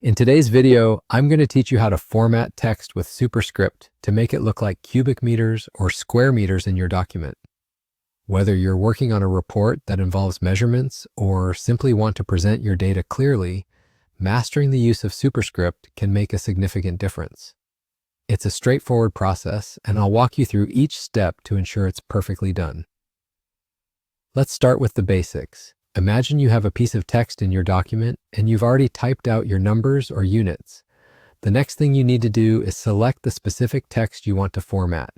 In today's video, I'm going to teach you how to format text with Superscript to make it look like cubic meters or square meters in your document. Whether you're working on a report that involves measurements or simply want to present your data clearly, mastering the use of Superscript can make a significant difference. It's a straightforward process, and I'll walk you through each step to ensure it's perfectly done. Let's start with the basics. Imagine you have a piece of text in your document and you've already typed out your numbers or units. The next thing you need to do is select the specific text you want to format.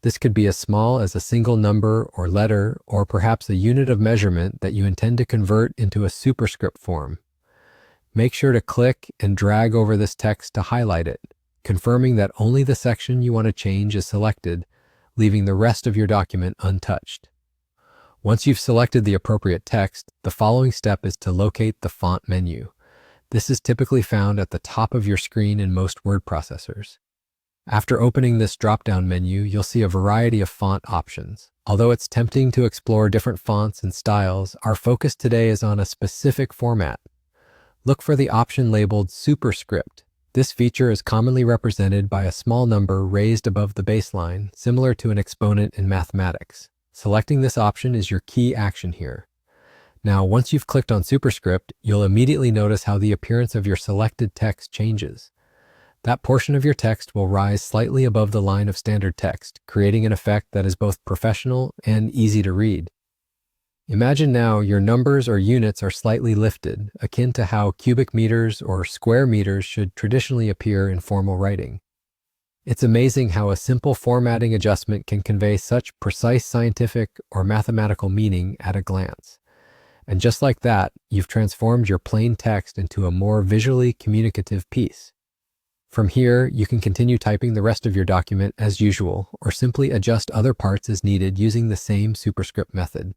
This could be as small as a single number or letter, or perhaps a unit of measurement that you intend to convert into a superscript form. Make sure to click and drag over this text to highlight it, confirming that only the section you want to change is selected, leaving the rest of your document untouched. Once you've selected the appropriate text, the following step is to locate the font menu. This is typically found at the top of your screen in most word processors. After opening this drop-down menu, you'll see a variety of font options. Although it's tempting to explore different fonts and styles, our focus today is on a specific format. Look for the option labeled Superscript. This feature is commonly represented by a small number raised above the baseline, similar to an exponent in mathematics. Selecting this option is your key action here. Now, once you've clicked on Superscript, you'll immediately notice how the appearance of your selected text changes. That portion of your text will rise slightly above the line of standard text, creating an effect that is both professional and easy to read. Imagine now your numbers or units are slightly lifted, akin to how cubic meters or square meters should traditionally appear in formal writing. It's amazing how a simple formatting adjustment can convey such precise scientific or mathematical meaning at a glance. And just like that, you've transformed your plain text into a more visually communicative piece. From here, you can continue typing the rest of your document as usual, or simply adjust other parts as needed using the same Superscript method.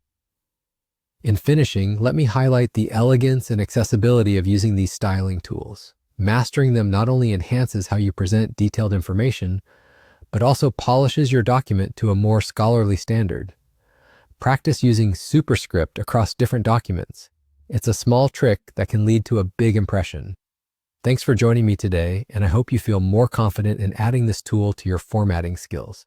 In finishing, let me highlight the elegance and accessibility of using these styling tools. Mastering them not only enhances how you present detailed information, but also polishes your document to a more scholarly standard. Practice using Superscript across different documents. It's a small trick that can lead to a big impression. Thanks for joining me today, and I hope you feel more confident in adding this tool to your formatting skills.